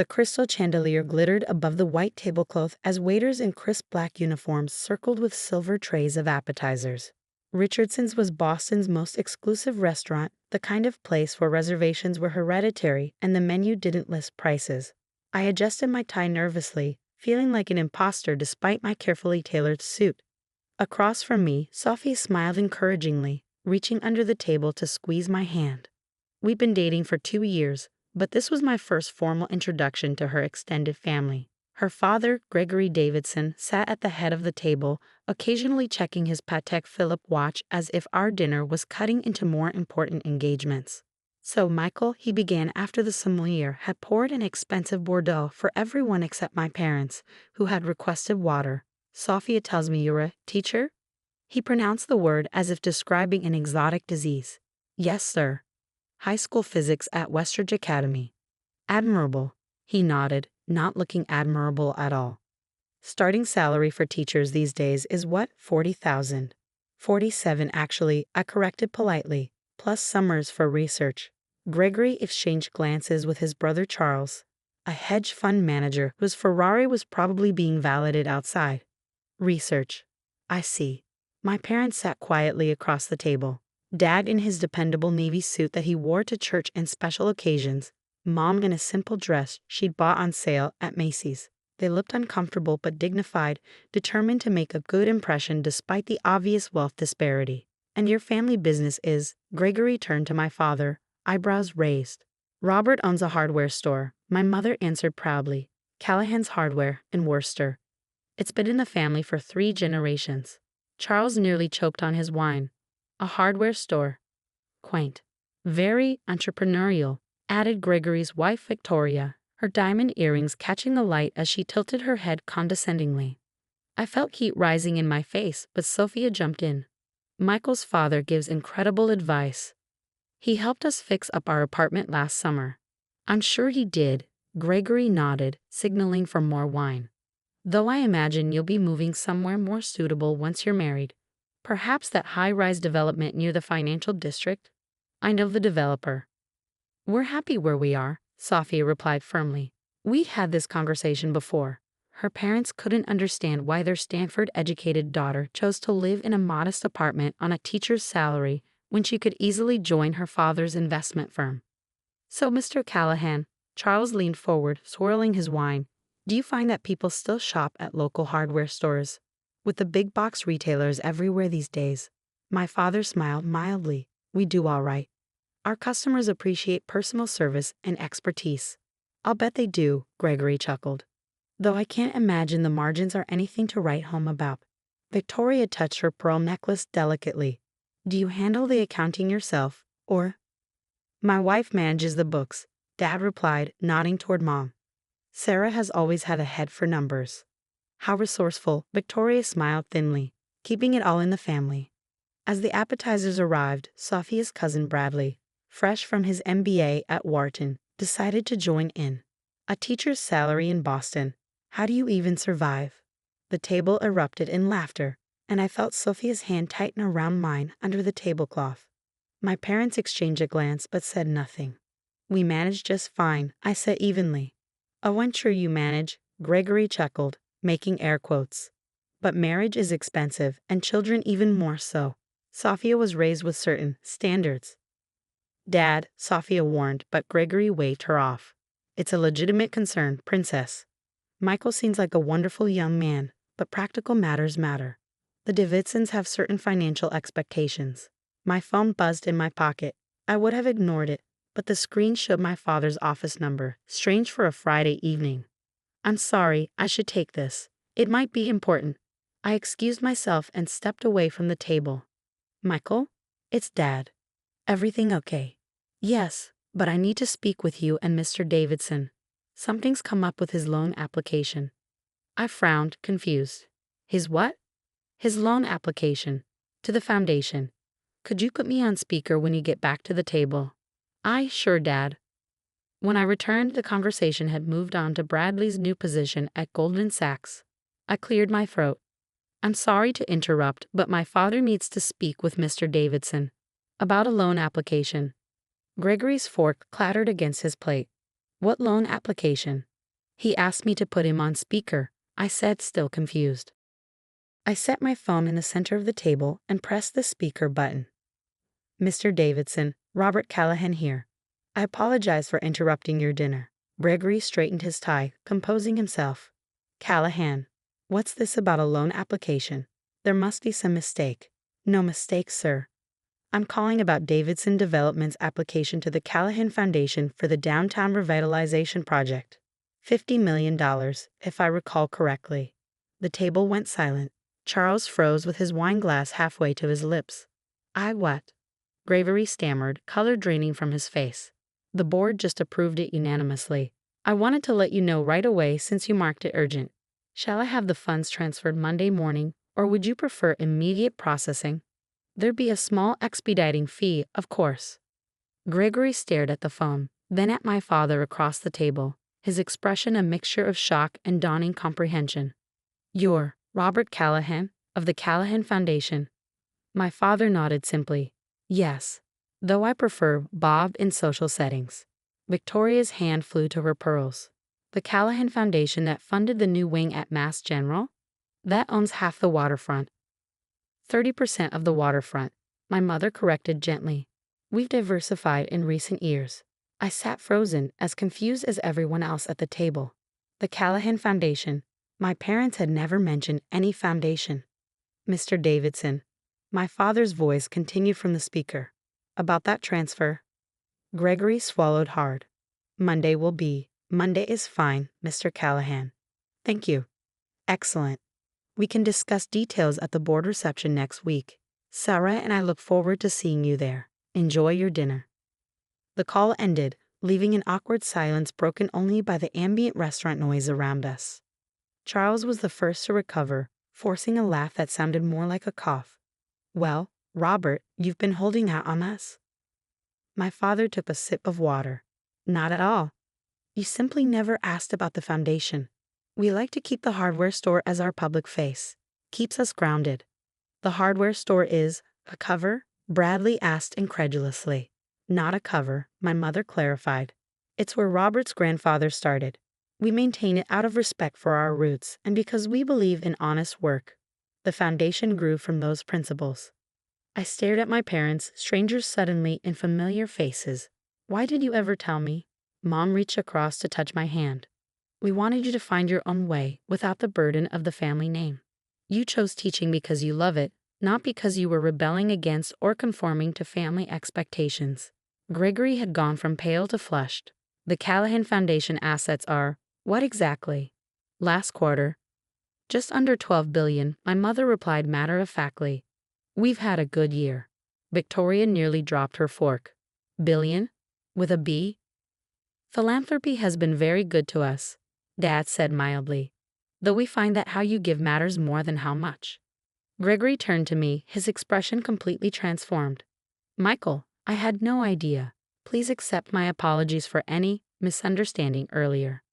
The crystal chandelier glittered above the white tablecloth as waiters in crisp black uniforms circled with silver trays of appetizers. Richardson's was Boston's most exclusive restaurant, the kind of place where reservations were hereditary and the menu didn't list prices. I adjusted my tie nervously, feeling like an imposter despite my carefully tailored suit. Across from me, Sophie smiled encouragingly, reaching under the table to squeeze my hand. We'd been dating for 2 years, but this was my first formal introduction to her extended family. Her father, Gregory Davidson, sat at the head of the table, occasionally checking his Patek Philippe watch as if our dinner was cutting into more important engagements. "So, Michael," he began after the sommelier had poured an expensive Bordeaux for everyone except my parents, who had requested water. "Sophia tells me you're a teacher?" He pronounced the word as if describing an exotic disease. "Yes, sir. High school physics at Westridge Academy." "Admirable." He nodded, not looking admirable at all. "Starting salary for teachers these days is what, 40,000? 47 actually," I corrected politely, "plus summers for research." Gregory exchanged glances with his brother Charles, a hedge fund manager whose Ferrari was probably being valeted outside. "Research. I see." My parents sat quietly across the table. Dad in his dependable navy suit that he wore to church and special occasions, Mom in a simple dress she'd bought on sale at Macy's. They looked uncomfortable but dignified, determined to make a good impression despite the obvious wealth disparity. "And your family business is?" Gregory turned to my father, eyebrows raised. "Robert owns a hardware store," my mother answered proudly. "Callahan's Hardware, in Worcester. It's been in the family for 3 generations." Charles nearly choked on his wine. "A hardware store. Quaint. Very entrepreneurial," added Gregory's wife Victoria, her diamond earrings catching the light as she tilted her head condescendingly. I felt heat rising in my face, but Sophia jumped in. "Michael's father gives incredible advice. He helped us fix up our apartment last summer." "I'm sure he did." Gregory nodded, signaling for more wine. "Though I imagine you'll be moving somewhere more suitable once you're married. Perhaps that high-rise development near the financial district?" "I know the developer." "We're happy where we are," Sophia replied firmly. We'd had this conversation before. Her parents couldn't understand why their Stanford-educated daughter chose to live in a modest apartment on a teacher's salary when she could easily join her father's investment firm. "So, Mr. Callahan," Charles leaned forward, swirling his wine, "do you find that people still shop at local hardware stores? With the big box retailers everywhere these days." My father smiled mildly. "We do all right. Our customers appreciate personal service and expertise." "I'll bet they do," Gregory chuckled. "Though I can't imagine the margins are anything to write home about." Victoria touched her pearl necklace delicately. "Do you handle the accounting yourself, or?" "My wife manages the books," Dad replied, nodding toward Mom. "Sarah has always had a head for numbers." "How resourceful," Victoria smiled thinly, "keeping it all in the family." As the appetizers arrived, Sophia's cousin Bradley, fresh from his MBA at Wharton, decided to join in. "A teacher's salary in Boston. How do you even survive?" The table erupted in laughter, and I felt Sophia's hand tighten around mine under the tablecloth. My parents exchanged a glance but said nothing. "We manage just fine," I said evenly. "Oh, I'm sure you manage," Gregory chuckled, making air quotes. "But marriage is expensive, and children even more so." Sophia was raised with certain standards. "Dad," Sophia warned, but Gregory waved her off. "It's a legitimate concern, Princess. Michael seems like a wonderful young man, but practical matters matter. The Davidsons have certain financial expectations." My phone buzzed in my pocket. I would have ignored it, but the screen showed my father's office number, strange for a Friday evening. "I'm sorry, I should take this. It might be important." I excused myself and stepped away from the table. "Michael? It's Dad. Everything okay?" "Yes, but I need to speak with you and Mr. Davidson. Something's come up with his loan application." I frowned, confused. "His what?" "His loan application. To the foundation. Could you put me on speaker when you get back to the table?" Sure, Dad." When I returned, the conversation had moved on to Bradley's new position at Goldman Sachs. I cleared my throat. "I'm sorry to interrupt, but my father needs to speak with Mr. Davidson about a loan application." Gregory's fork clattered against his plate. "What loan application?" He asked me to put him on speaker, I said, still confused. I set my phone in the center of the table and pressed the speaker button. Mr. Davidson, Robert Callahan here. I apologize for interrupting your dinner. Gregory straightened his tie, composing himself. Callahan, what's this about a loan application? There must be some mistake. No mistake, sir. I'm calling about Davidson Development's application to the Callahan Foundation for the Downtown Revitalization Project. $50 million, if I recall correctly. The table went silent. Charles froze with his wine glass halfway to his lips. What? Gregory stammered, color draining from his face. The board just approved it unanimously. I wanted to let you know right away since you marked it urgent. Shall I have the funds transferred Monday morning, or would you prefer immediate processing? There'd be a small expediting fee, of course. Gregory stared at the phone, then at my father across the table, his expression a mixture of shock and dawning comprehension. You're Robert Callahan, of the Callahan Foundation. My father nodded simply. Yes, though I prefer Bob in social settings. Victoria's hand flew to her pearls. The Callahan Foundation that funded the new wing at Mass General? That owns half the waterfront. 30% of the waterfront, my mother corrected gently. We've diversified in recent years. I sat frozen, as confused as everyone else at the table. The Callahan Foundation. My parents had never mentioned any foundation. Mr. Davidson. My father's voice continued from the speaker. About that transfer. Gregory swallowed hard. Monday is fine, Mr. Callahan. Thank you. Excellent. We can discuss details at the board reception next week. Sarah and I look forward to seeing you there. Enjoy your dinner. The call ended, leaving an awkward silence broken only by the ambient restaurant noise around us. Charles was the first to recover, forcing a laugh that sounded more like a cough. Well, Robert, you've been holding out on us. My father took a sip of water. Not at all. You simply never asked about the foundation. We like to keep the hardware store as our public face. Keeps us grounded. The hardware store is a cover? Bradley asked incredulously. Not a cover, my mother clarified. It's where Robert's grandfather started. We maintain it out of respect for our roots and because we believe in honest work. The foundation grew from those principles. I stared at my parents, strangers suddenly in familiar faces. Why did you ever tell me? Mom reached across to touch my hand. We wanted you to find your own way without the burden of the family name. You chose teaching because you love it, not because you were rebelling against or conforming to family expectations. Gregory had gone from pale to flushed. The Callahan Foundation assets are, what exactly? Last quarter. Just under $12 billion, my mother replied matter-of-factly. We've had a good year. Victoria nearly dropped her fork. Billion? With a B? Philanthropy has been very good to us, Dad said mildly. Though we find that how you give matters more than how much. Gregory turned to me, his expression completely transformed. Michael, I had no idea. Please accept my apologies for any misunderstanding earlier.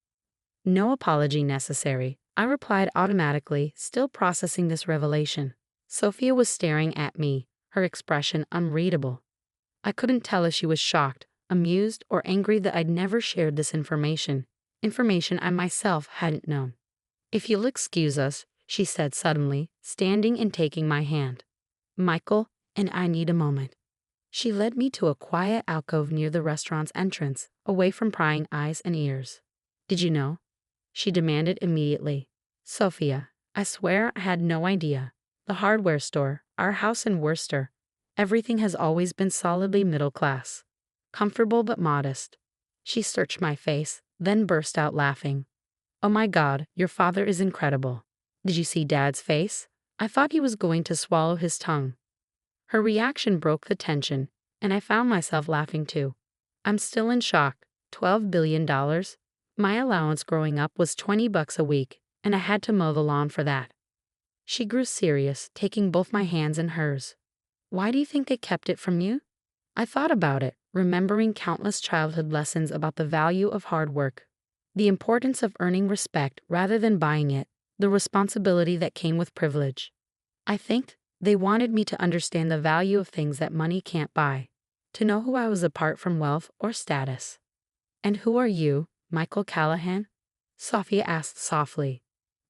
No apology necessary, I replied automatically, still processing this revelation. Sophia was staring at me, her expression unreadable. I couldn't tell if she was shocked, amused, or angry that I'd never shared this information I myself hadn't known. If you'll excuse us, she said suddenly, standing and taking my hand. Michael and I need a moment. She led me to a quiet alcove near the restaurant's entrance, away from prying eyes and ears. Did you know? She demanded immediately. Sophia, I swear I had no idea. The hardware store, our house in Worcester, everything has always been solidly middle class. Comfortable but modest. She searched my face, then burst out laughing. Oh my God, your father is incredible. Did you see Dad's face? I thought he was going to swallow his tongue. Her reaction broke the tension, and I found myself laughing too. I'm still in shock. $12 billion? My allowance growing up was $20 a week, and I had to mow the lawn for that. She grew serious, taking both my hands in hers. Why do you think they kept it from you? I thought about it, remembering countless childhood lessons about the value of hard work, the importance of earning respect rather than buying it, the responsibility that came with privilege. I think they wanted me to understand the value of things that money can't buy, to know who I was apart from wealth or status. And who are you, Michael Callahan? Sophia asked softly.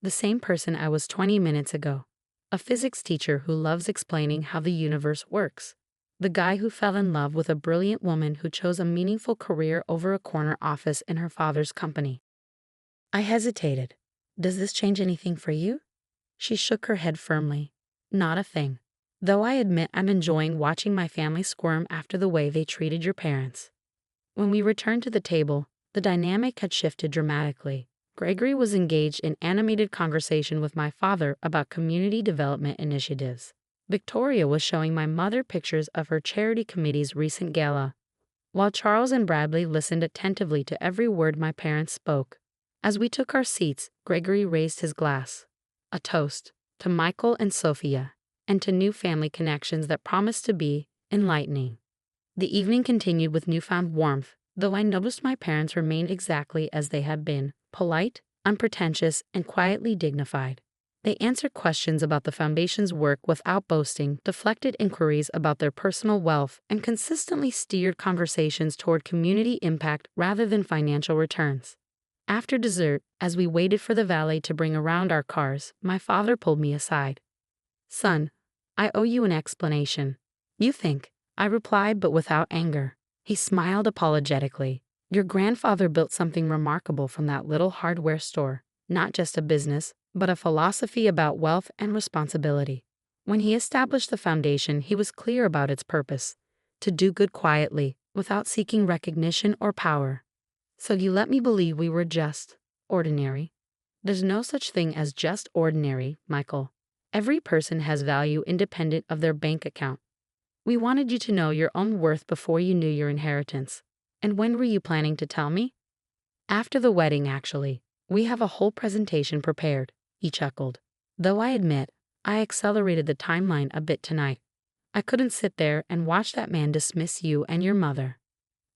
The same person I was 20 minutes ago. A physics teacher who loves explaining how the universe works. The guy who fell in love with a brilliant woman who chose a meaningful career over a corner office in her father's company. I hesitated. Does this change anything for you? She shook her head firmly. Not a thing. Though I admit I'm enjoying watching my family squirm after the way they treated your parents. When we returned to the table, the dynamic had shifted dramatically. Gregory was engaged in animated conversation with my father about community development initiatives. Victoria was showing my mother pictures of her charity committee's recent gala, while Charles and Bradley listened attentively to every word my parents spoke. As we took our seats, Gregory raised his glass. A toast to Michael and Sophia, and to new family connections that promised to be enlightening. The evening continued with newfound warmth, though I noticed my parents remained exactly as they had been, polite, unpretentious, and quietly dignified. They answered questions about the Foundation's work without boasting, deflected inquiries about their personal wealth, and consistently steered conversations toward community impact rather than financial returns. After dessert, as we waited for the valet to bring around our cars, my father pulled me aside. Son, I owe you an explanation. You think, I replied, but without anger. He smiled apologetically. Your grandfather built something remarkable from that little hardware store, not just a business, but a philosophy about wealth and responsibility. When he established the foundation, he was clear about its purpose: to do good quietly, without seeking recognition or power. So you let me believe we were just ordinary? There's no such thing as just ordinary, Michael. Every person has value independent of their bank account. We wanted you to know your own worth before you knew your inheritance. And when were you planning to tell me? After the wedding, actually. We have a whole presentation prepared, he chuckled. Though I admit, I accelerated the timeline a bit tonight. I couldn't sit there and watch that man dismiss you and your mother.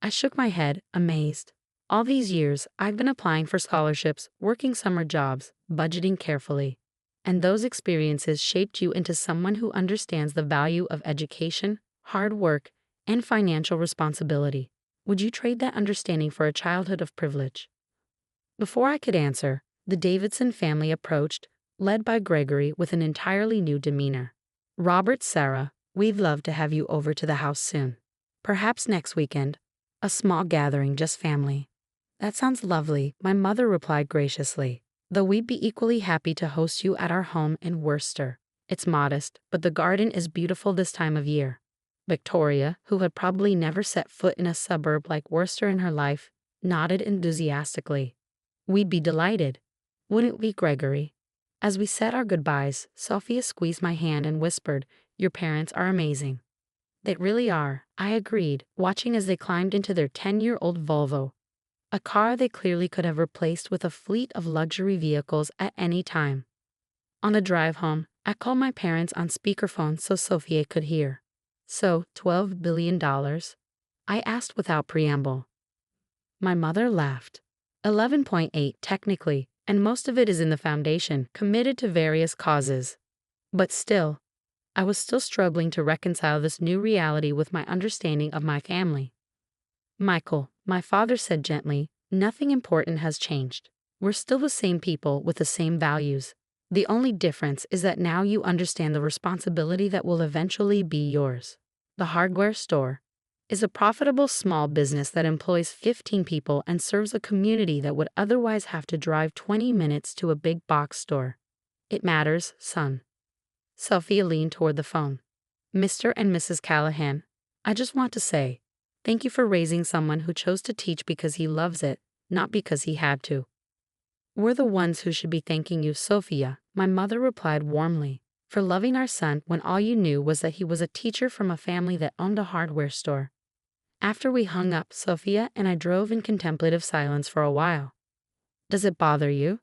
I shook my head, amazed. All these years, I've been applying for scholarships, working summer jobs, budgeting carefully. And those experiences shaped you into someone who understands the value of education, hard work, and financial responsibility. Would you trade that understanding for a childhood of privilege? Before I could answer, the Davidson family approached, led by Gregory with an entirely new demeanor. Robert, Sarah, we'd love to have you over to the house soon. Perhaps next weekend. A small gathering, just family. That sounds lovely, my mother replied graciously. Though we'd be equally happy to host you at our home in Worcester. It's modest, but the garden is beautiful this time of year. Victoria, who had probably never set foot in a suburb like Worcester in her life, nodded enthusiastically. We'd be delighted. Wouldn't we, Gregory? As we said our goodbyes, Sophia squeezed my hand and whispered, Your parents are amazing. They really are, I agreed, watching as they climbed into their 10-year-old Volvo. A car they clearly could have replaced with a fleet of luxury vehicles at any time. On the drive home, I called my parents on speakerphone so Sophia could hear. So, $12 billion? I asked without preamble. My mother laughed. 11.8 technically, and most of it is in the foundation, committed to various causes. But still, I was still struggling to reconcile this new reality with my understanding of my family. Michael, my father said gently, nothing important has changed. We're still the same people with the same values. The only difference is that now you understand the responsibility that will eventually be yours. The hardware store is a profitable small business that employs 15 people and serves a community that would otherwise have to drive 20 minutes to a big box store. It matters, son. Sophia leaned toward the phone. Mr. and Mrs. Callahan, I just want to say, thank you for raising someone who chose to teach because he loves it, not because he had to. We're the ones who should be thanking you, Sophia, my mother replied warmly, for loving our son when all you knew was that he was a teacher from a family that owned a hardware store. After we hung up, Sophia and I drove in contemplative silence for a while. Does it bother you?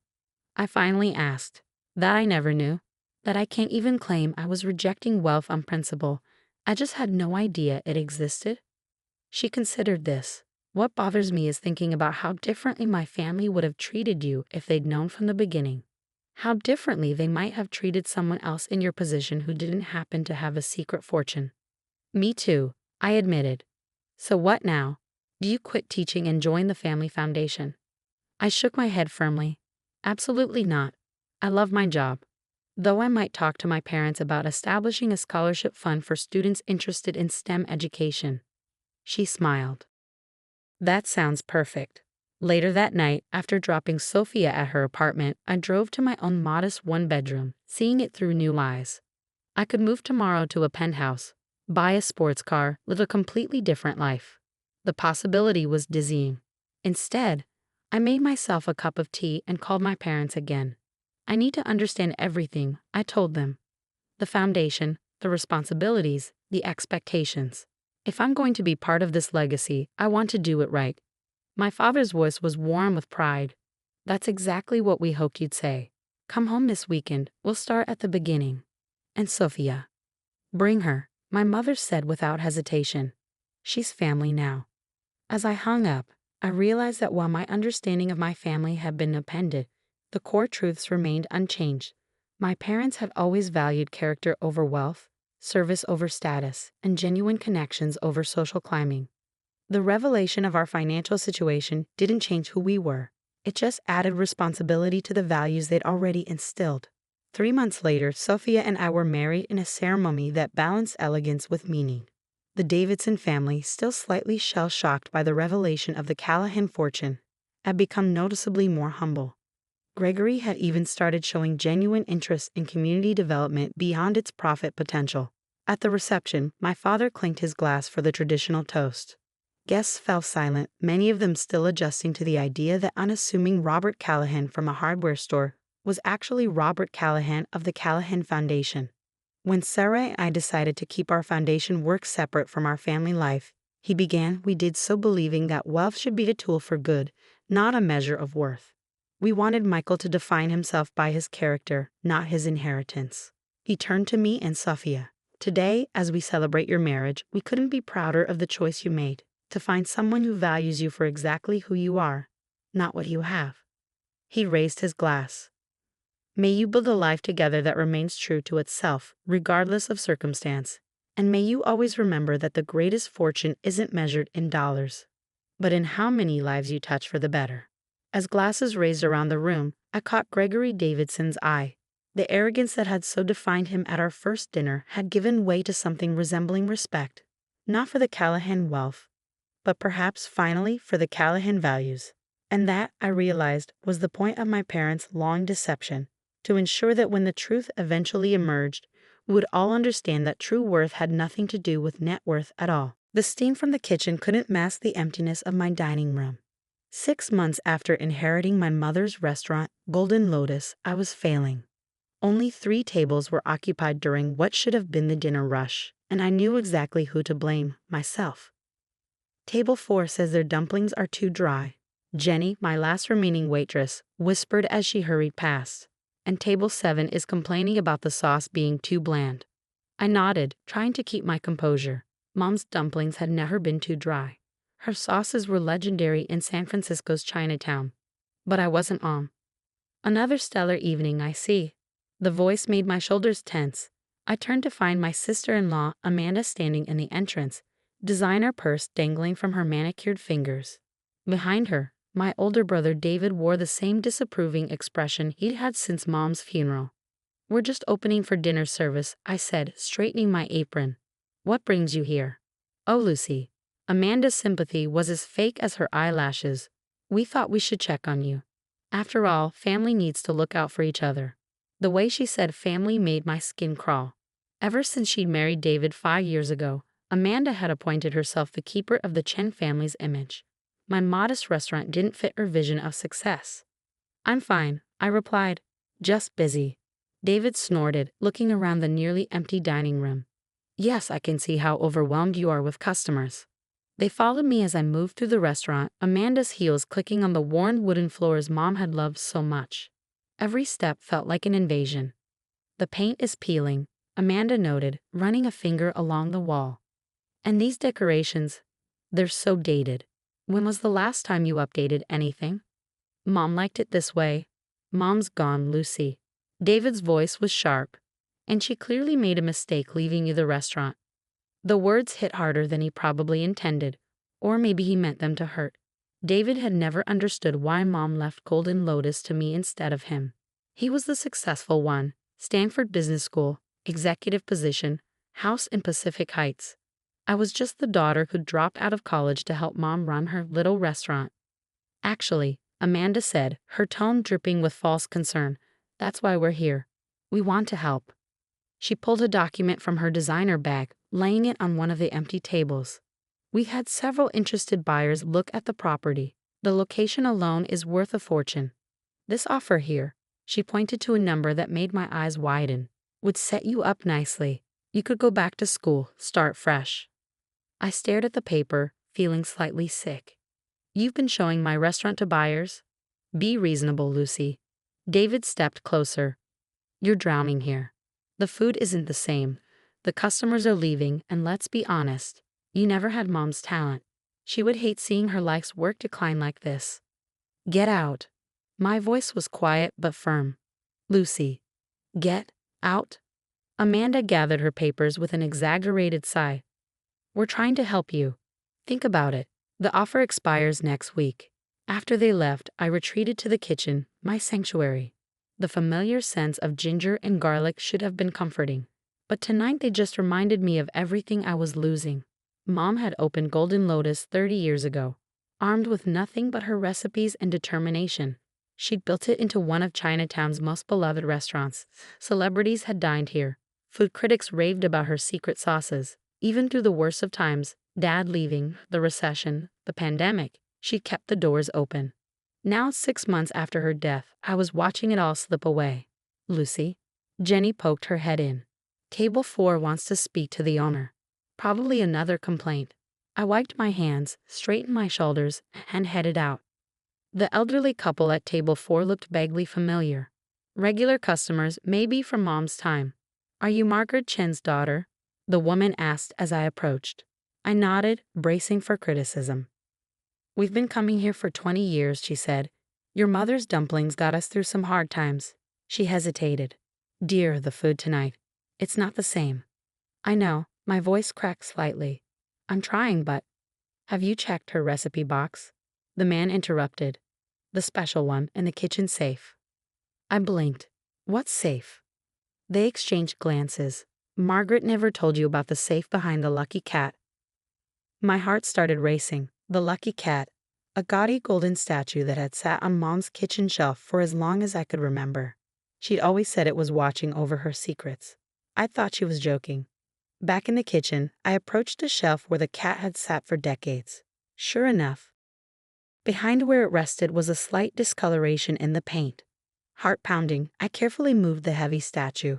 I finally asked. That I never knew. That I can't even claim I was rejecting wealth on principle. I just had no idea it existed. She considered this. What bothers me is thinking about how differently my family would have treated you if they'd known from the beginning. How differently they might have treated someone else in your position who didn't happen to have a secret fortune. Me too, I admitted. So what now? Do you quit teaching and join the family foundation? I shook my head firmly. Absolutely not. I love my job. Though I might talk to my parents about establishing a scholarship fund for students interested in STEM education. She smiled. That sounds perfect. Later that night, after dropping Sophia at her apartment, I drove to my own modest one-bedroom, seeing it through new eyes. I could move tomorrow to a penthouse, buy a sports car, live a completely different life. The possibility was dizzying. Instead, I made myself a cup of tea and called my parents again. I need to understand everything, I told them. The foundation, the responsibilities, the expectations. If I'm going to be part of this legacy, I want to do it right. My father's voice was warm with pride. That's exactly what we hoped you'd say. Come home this weekend, we'll start at the beginning. And Sophia. Bring her, my mother said without hesitation. She's family now. As I hung up, I realized that while my understanding of my family had been upended, the core truths remained unchanged. My parents had always valued character over wealth, service over status, and genuine connections over social climbing. The revelation of our financial situation didn't change who we were. It just added responsibility to the values they'd already instilled. 3 months later, Sophia and I were married in a ceremony that balanced elegance with meaning. The Davidson family, still slightly shell-shocked by the revelation of the Callahan fortune, had become noticeably more humble. Gregory had even started showing genuine interest in community development beyond its profit potential. At the reception, my father clinked his glass for the traditional toast. Guests fell silent, many of them still adjusting to the idea that unassuming Robert Callahan from a hardware store was actually Robert Callahan of the Callahan Foundation. When Sarah and I decided to keep our foundation work separate from our family life, he began, we did so believing that wealth should be a tool for good, not a measure of worth. We wanted Michael to define himself by his character, not his inheritance. He turned to me and Sophia. Today, as we celebrate your marriage, we couldn't be prouder of the choice you made, to find someone who values you for exactly who you are, not what you have. He raised his glass. May you build a life together that remains true to itself, regardless of circumstance. And may you always remember that the greatest fortune isn't measured in dollars, but in how many lives you touch for the better. As glasses raised around the room, I caught Gregory Davidson's eye. The arrogance that had so defined him at our first dinner had given way to something resembling respect, not for the Callahan wealth, but perhaps finally for the Callahan values. And that, I realized, was the point of my parents' long deception, to ensure that when the truth eventually emerged, we would all understand that true worth had nothing to do with net worth at all. The steam from the kitchen couldn't mask the emptiness of my dining room. 6 months after inheriting my mother's restaurant, Golden Lotus, I was failing. Only 3 tables were occupied during what should have been the dinner rush, and I knew exactly who to blame, myself. Table 4 says their dumplings are too dry, Jenny, my last remaining waitress, whispered as she hurried past. And table 7 is complaining about the sauce being too bland. I nodded, trying to keep my composure. Mom's dumplings had never been too dry. Her sauces were legendary in San Francisco's Chinatown. But I wasn't on. Another stellar evening, I see. The voice made my shoulders tense. I turned to find my sister-in-law, Amanda, standing in the entrance, designer purse dangling from her manicured fingers. Behind her, my older brother David wore the same disapproving expression he'd had since Mom's funeral. We're just opening for dinner service, I said, straightening my apron. What brings you here? Oh, Lucy. Amanda's sympathy was as fake as her eyelashes. We thought we should check on you. After all, family needs to look out for each other. The way she said family made my skin crawl. Ever since she'd married David 5 years ago, Amanda had appointed herself the keeper of the Chen family's image. My modest restaurant didn't fit her vision of success. I'm fine, I replied. Just busy. David snorted, looking around the nearly empty dining room. Yes, I can see how overwhelmed you are with customers. They followed me as I moved through the restaurant, Amanda's heels clicking on the worn wooden floors Mom had loved so much. Every step felt like an invasion. The paint is peeling, Amanda noted, running a finger along the wall. And these decorations, they're so dated. When was the last time you updated anything? Mom liked it this way. Mom's gone, Lucy. David's voice was sharp, and she clearly made a mistake leaving you the restaurant. The words hit harder than he probably intended, or maybe he meant them to hurt. David had never understood why Mom left Golden Lotus to me instead of him. He was the successful one, Stanford Business School, executive position, house in Pacific Heights. I was just the daughter who dropped out of college to help Mom run her little restaurant. Actually, Amanda said, her tone dripping with false concern, that's why we're here. We want to help. She pulled a document from her designer bag, laying it on one of the empty tables. We had several interested buyers look at the property. The location alone is worth a fortune. This offer here, she pointed to a number that made my eyes widen, would set you up nicely. You could go back to school, start fresh. I stared at the paper, feeling slightly sick. You've been showing my restaurant to buyers? Be reasonable, Lucy. David stepped closer. You're drowning here. The food isn't the same. The customers are leaving, and let's be honest, you never had Mom's talent. She would hate seeing her life's work decline like this. Get out. My voice was quiet but firm. Lucy. Get out. Amanda gathered her papers with an exaggerated sigh. We're trying to help you. Think about it. The offer expires next week. After they left, I retreated to the kitchen, my sanctuary. The familiar scents of ginger and garlic should have been comforting. But tonight they just reminded me of everything I was losing. Mom had opened Golden Lotus 30 years ago, armed with nothing but her recipes and determination. She'd built it into one of Chinatown's most beloved restaurants. Celebrities had dined here. Food critics raved about her secret sauces. Even through the worst of times, Dad leaving, the recession, the pandemic, she kept the doors open. Now, 6 months after her death, I was watching it all slip away. Lucy? Jenny poked her head in. Table 4 wants to speak to the owner. Probably another complaint. I wiped my hands, straightened my shoulders, and headed out. The elderly couple at table 4 looked vaguely familiar. Regular customers, maybe from Mom's time. Are you Margaret Chen's daughter? The woman asked as I approached. I nodded, bracing for criticism. We've been coming here for 20 years, she said. Your mother's dumplings got us through some hard times. She hesitated. Dear, the food tonight. It's not the same. I know, my voice cracked slightly. I'm trying, but... Have you checked her recipe box? The man interrupted. The special one in the kitchen safe. I blinked. What safe? They exchanged glances. Margaret never told you about the safe behind the Lucky Cat. My heart started racing. The Lucky Cat, a gaudy golden statue that had sat on Mom's kitchen shelf for as long as I could remember. She'd always said it was watching over her secrets. I thought she was joking. Back in the kitchen, I approached a shelf where the cat had sat for decades. Sure enough, behind where it rested was a slight discoloration in the paint. Heart pounding, I carefully moved the heavy statue.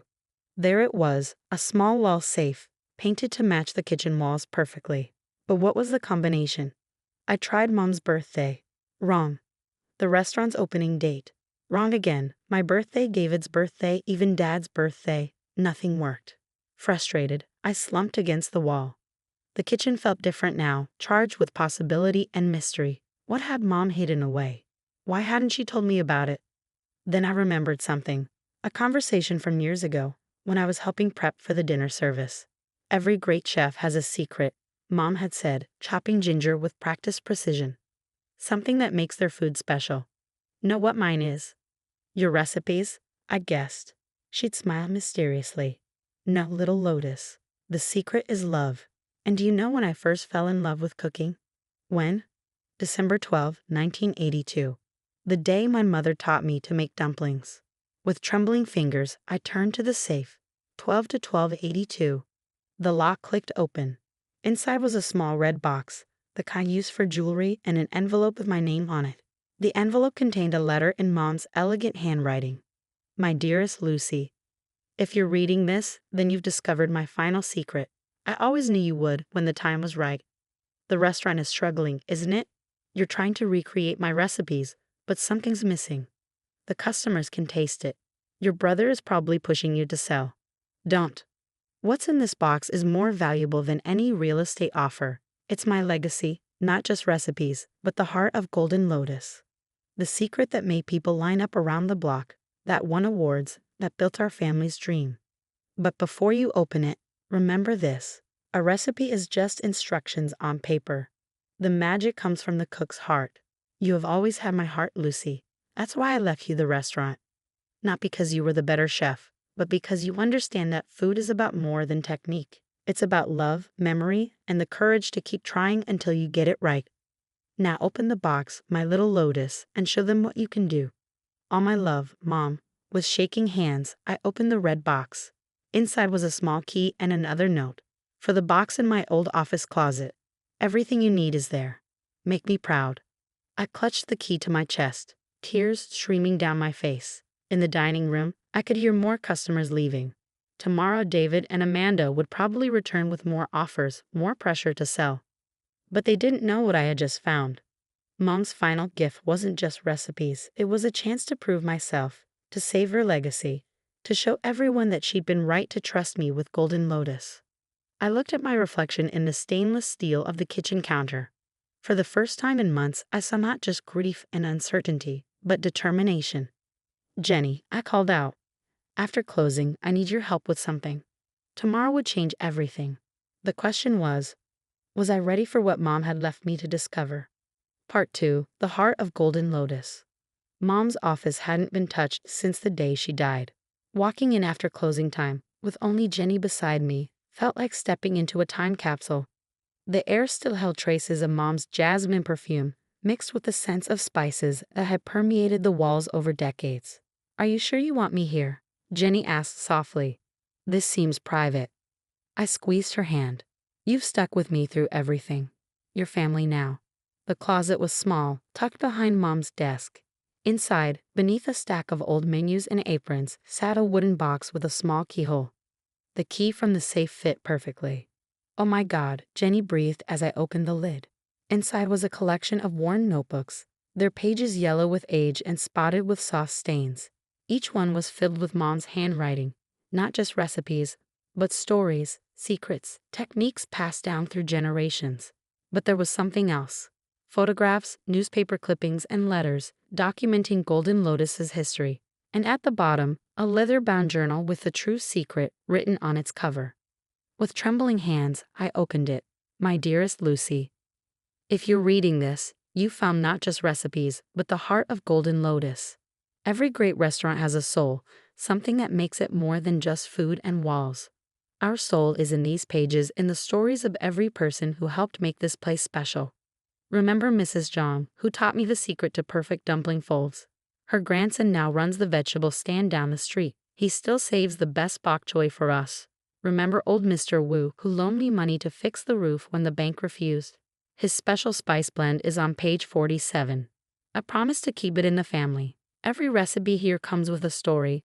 There it was, a small wall safe, painted to match the kitchen walls perfectly. But what was the combination? I tried Mom's birthday. Wrong. The restaurant's opening date. Wrong again. My birthday, David's birthday, even Dad's birthday. Nothing worked. Frustrated, I slumped against the wall. The kitchen felt different now, charged with possibility and mystery. What had Mom hidden away? Why hadn't she told me about it? Then I remembered something. A conversation from years ago, when I was helping prep for the dinner service. Every great chef has a secret, Mom had said, chopping ginger with practiced precision. Something that makes their food special. Know what mine is? Your recipes? I guessed. She'd smile mysteriously. No, little Lotus. The secret is love. And do you know when I first fell in love with cooking? When? December 12, 1982. The day my mother taught me to make dumplings. With trembling fingers, I turned to the safe. 12 to 1282. The lock clicked open. Inside was a small red box, the kind used for jewelry, and an envelope with my name on it. The envelope contained a letter in Mom's elegant handwriting. My dearest Lucy, if you're reading this, then you've discovered my final secret. I always knew you would when the time was right. The restaurant is struggling, isn't it? You're trying to recreate my recipes, but something's missing. The customers can taste it. Your brother is probably pushing you to sell. Don't. What's in this box is more valuable than any real estate offer. It's my legacy, not just recipes, but the heart of Golden Lotus. The secret that made people line up around the block, that won awards, that built our family's dream. But before you open it, remember this. A recipe is just instructions on paper. The magic comes from the cook's heart. You have always had my heart, Lucy. That's why I left you the restaurant. Not because you were the better chef, but because you understand that food is about more than technique. It's about love, memory, and the courage to keep trying until you get it right. Now open the box, my little lotus, and show them what you can do. All my love, Mom. With shaking hands, I opened the red box. Inside was a small key and another note. For the box in my old office closet. Everything you need is there. Make me proud. I clutched the key to my chest, tears streaming down my face. In the dining room, I could hear more customers leaving. Tomorrow, David and Amanda would probably return with more offers, more pressure to sell. But they didn't know what I had just found. Mom's final gift wasn't just recipes, it was a chance to prove myself, to save her legacy, to show everyone that she'd been right to trust me with Golden Lotus. I looked at my reflection in the stainless steel of the kitchen counter. For the first time in months, I saw not just grief and uncertainty, but determination. Jenny, I called out. After closing, I need your help with something. Tomorrow would change everything. The question was I ready for what Mom had left me to discover? Part 2, The Heart of Golden Lotus. Mom's office hadn't been touched since the day she died. Walking in after closing time, with only Jenny beside me, felt like stepping into a time capsule. The air still held traces of Mom's jasmine perfume, mixed with the scents of spices that had permeated the walls over decades. Are you sure you want me here? Jenny asked softly. This seems private. I squeezed her hand. You've stuck with me through everything. Your family now. The closet was small, tucked behind Mom's desk. Inside, beneath a stack of old menus and aprons, sat a wooden box with a small keyhole. The key from the safe fit perfectly. Oh my God, Jenny breathed as I opened the lid. Inside was a collection of worn notebooks, their pages yellow with age and spotted with soft stains. Each one was filled with Mom's handwriting, not just recipes, but stories, secrets, techniques passed down through generations. But there was something else. Photographs, newspaper clippings, and letters documenting Golden Lotus's history. And at the bottom, a leather-bound journal with the true secret written on its cover. With trembling hands, I opened it. My dearest Lucy, if you're reading this, you found not just recipes, but the heart of Golden Lotus. Every great restaurant has a soul, something that makes it more than just food and walls. Our soul is in these pages, in the stories of every person who helped make this place special. Remember Mrs. John, who taught me the secret to perfect dumpling folds. Her grandson now runs the vegetable stand down the street. He still saves the best bok choy for us. Remember old Mr. Wu, who loaned me money to fix the roof when the bank refused. His special spice blend is on page 47. I promise to keep it in the family. Every recipe here comes with a story,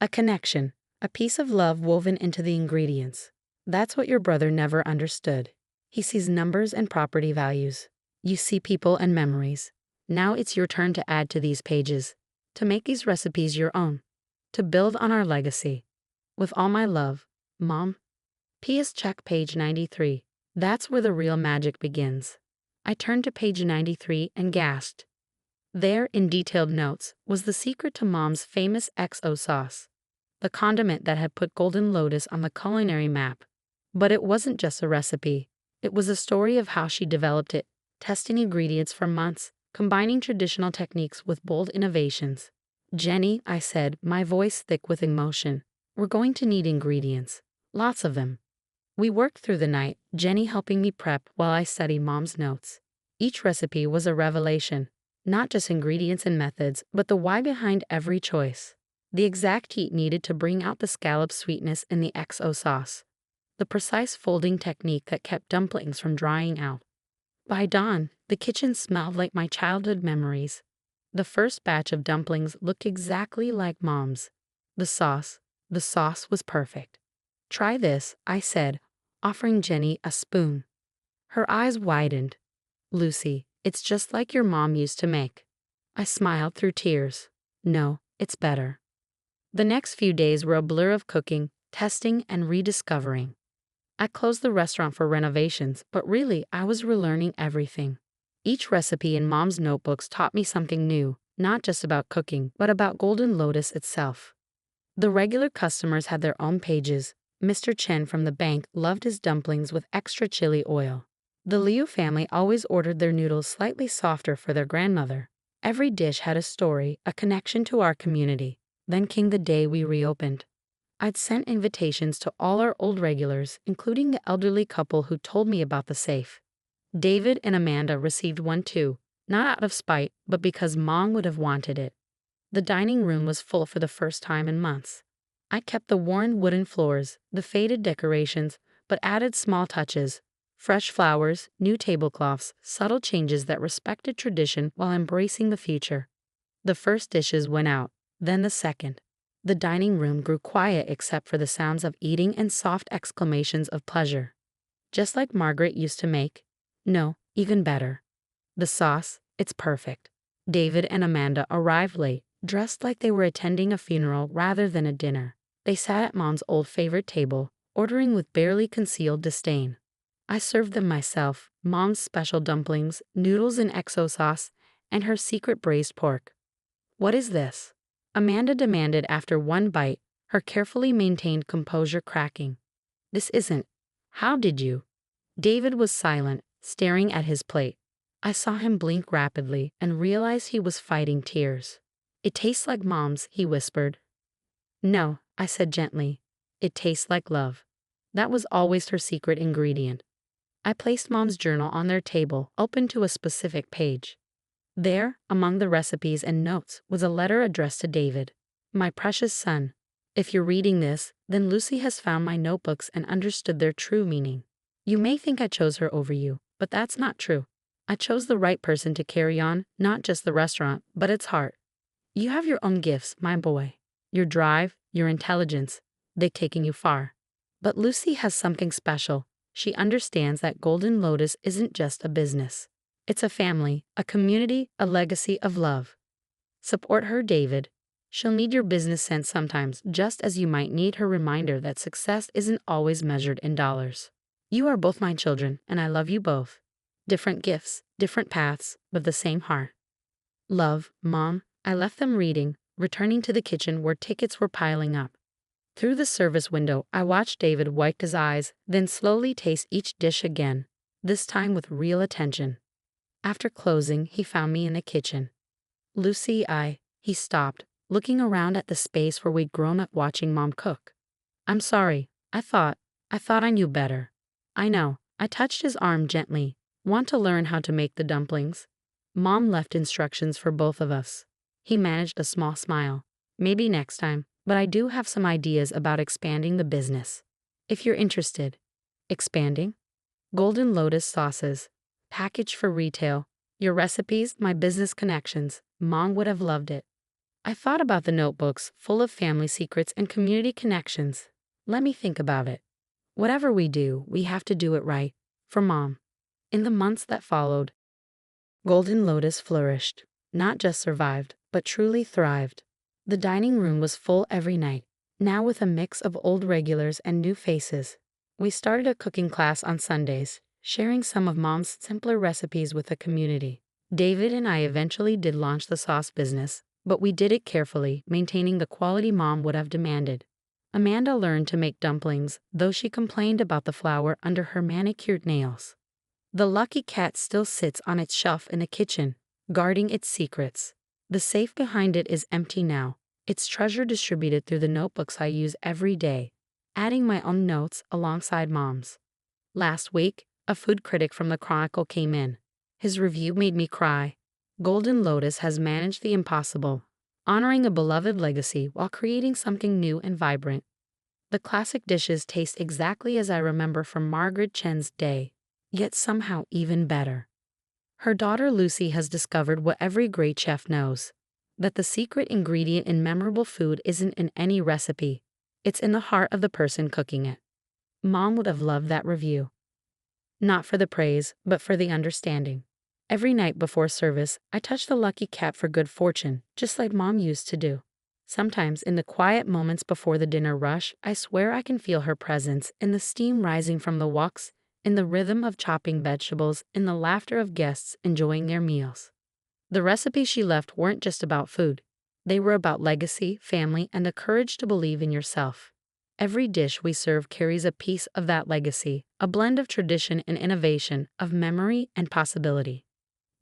a connection, a piece of love woven into the ingredients. That's what your brother never understood. He sees numbers and property values. You see people and memories. Now it's your turn to add to these pages, to make these recipes your own, to build on our legacy. With all my love, Mom. P.S. Check page 93. That's where the real magic begins. I turned to page 93 and gasped. There, in detailed notes, was the secret to Mom's famous XO sauce, the condiment that had put Golden Lotus on the culinary map. But it wasn't just a recipe. It was a story of how she developed it, testing ingredients for months, combining traditional techniques with bold innovations. Jenny, I said, my voice thick with emotion, we're going to need ingredients. Lots of them. We worked through the night, Jenny helping me prep while I studied Mom's notes. Each recipe was a revelation, not just ingredients and methods, but the why behind every choice. The exact heat needed to bring out the scallop sweetness in the XO sauce. The precise folding technique that kept dumplings from drying out. By dawn, the kitchen smelled like my childhood memories. The first batch of dumplings looked exactly like Mom's. The sauce was perfect. Try this, I said, offering Jenny a spoon. Her eyes widened. Lucy, it's just like your mom used to make. I smiled through tears. No, it's better. The next few days were a blur of cooking, testing, and rediscovering. I closed the restaurant for renovations, but really I was relearning everything. Each recipe in Mom's notebooks taught me something new, not just about cooking, but about Golden Lotus itself. The regular customers had their own pages. Mr. Chen from the bank loved his dumplings with extra chili oil. The Liu family always ordered their noodles slightly softer for their grandmother. Every dish had a story, a connection to our community. Then came the day we reopened. I'd sent invitations to all our old regulars, including the elderly couple who told me about the safe. David and Amanda received one too, not out of spite, but because Mom would have wanted it. The dining room was full for the first time in months. I kept the worn wooden floors, the faded decorations, but added small touches. Fresh flowers, new tablecloths, subtle changes that respected tradition while embracing the future. The first dishes went out, then the second. The dining room grew quiet except for the sounds of eating and soft exclamations of pleasure. Just like Margaret used to make. No, even better. The sauce, it's perfect. David and Amanda arrived late, dressed like they were attending a funeral rather than a dinner. They sat at Mom's old favorite table, ordering with barely concealed disdain. I served them myself, Mom's special dumplings, noodles in XO sauce, and her secret braised pork. "What is this?" Amanda demanded after one bite, her carefully maintained composure cracking. "This isn't. How did you?" David was silent, staring at his plate. I saw him blink rapidly and realized he was fighting tears. "It tastes like Mom's," he whispered. "No," I said gently. "It tastes like love." That was always her secret ingredient. I placed Mom's journal on their table, open to a specific page. There, among the recipes and notes, was a letter addressed to David. "My precious son, if you're reading this, then Lucy has found my notebooks and understood their true meaning. You may think I chose her over you, but that's not true. I chose the right person to carry on, not just the restaurant, but its heart. You have your own gifts, my boy. Your drive, your intelligence, they've taken you far. But Lucy has something special. She understands that Golden Lotus isn't just a business. It's a family, a community, a legacy of love. Support her, David. She'll need your business sense sometimes, just as you might need her reminder that success isn't always measured in dollars. You are both my children, and I love you both. Different gifts, different paths, but the same heart. Love, Mom." I left them reading, returning to the kitchen where tickets were piling up. Through the service window, I watched David wipe his eyes, then slowly taste each dish again, this time with real attention. After closing, he found me in the kitchen. "Lucy, He stopped, looking around at the space where we'd grown up watching Mom cook. "I'm sorry, I thought I knew better." "I know." I touched his arm gently. "Want to learn how to make the dumplings?" Mom left instructions for both of us. He managed a small smile. "Maybe next time, but I do have some ideas about expanding the business. If you're interested." "Expanding?" "Golden Lotus sauces. Packaged for retail. Your recipes, my business connections. Mom would have loved it." I thought about the notebooks, full of family secrets and community connections. Let me think about it. Whatever we do, we have to do it right. For Mom. In the months that followed, Golden Lotus flourished. Not just survived, but truly thrived. The dining room was full every night, now with a mix of old regulars and new faces. We started a cooking class on Sundays, sharing some of Mom's simpler recipes with the community. David and I eventually did launch the sauce business, but we did it carefully, maintaining the quality Mom would have demanded. Amanda learned to make dumplings, though she complained about the flour under her manicured nails. The lucky cat still sits on its shelf in the kitchen, guarding its secrets. The safe behind it is empty now, its treasure distributed through the notebooks I use every day, adding my own notes alongside Mom's. Last week, a food critic from the Chronicle came in. His review made me cry. Golden Lotus has managed the impossible, honoring a beloved legacy while creating something new and vibrant. The classic dishes taste exactly as I remember from Margaret Chen's day, yet somehow even better. Her daughter Lucy has discovered what every great chef knows, that the secret ingredient in memorable food isn't in any recipe, it's in the heart of the person cooking it. Mom would have loved that review. Not for the praise, but for the understanding. Every night before service, I touch the lucky cat for good fortune, just like Mom used to do. Sometimes, in the quiet moments before the dinner rush, I swear I can feel her presence in the steam rising from the woks, in the rhythm of chopping vegetables, in the laughter of guests enjoying their meals. The recipes she left weren't just about food. They were about legacy, family, and the courage to believe in yourself. Every dish we serve carries a piece of that legacy, a blend of tradition and innovation, of memory and possibility.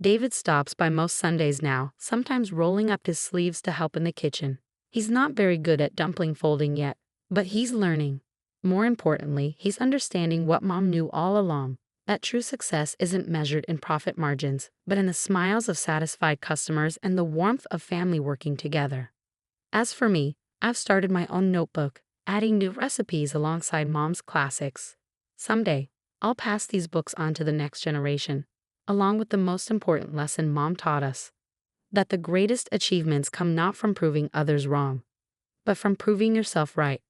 David stops by most Sundays now, sometimes rolling up his sleeves to help in the kitchen. He's not very good at dumpling folding yet, but he's learning. More importantly, he's understanding what Mom knew all along, that true success isn't measured in profit margins, but in the smiles of satisfied customers and the warmth of family working together. As for me, I've started my own notebook, adding new recipes alongside Mom's classics. Someday, I'll pass these books on to the next generation, along with the most important lesson Mom taught us, that the greatest achievements come not from proving others wrong, but from proving yourself right.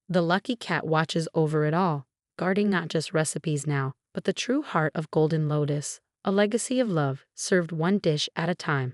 The lucky cat watches over it all, guarding not just recipes now, but the true heart of Golden Lotus, a legacy of love, served one dish at a time.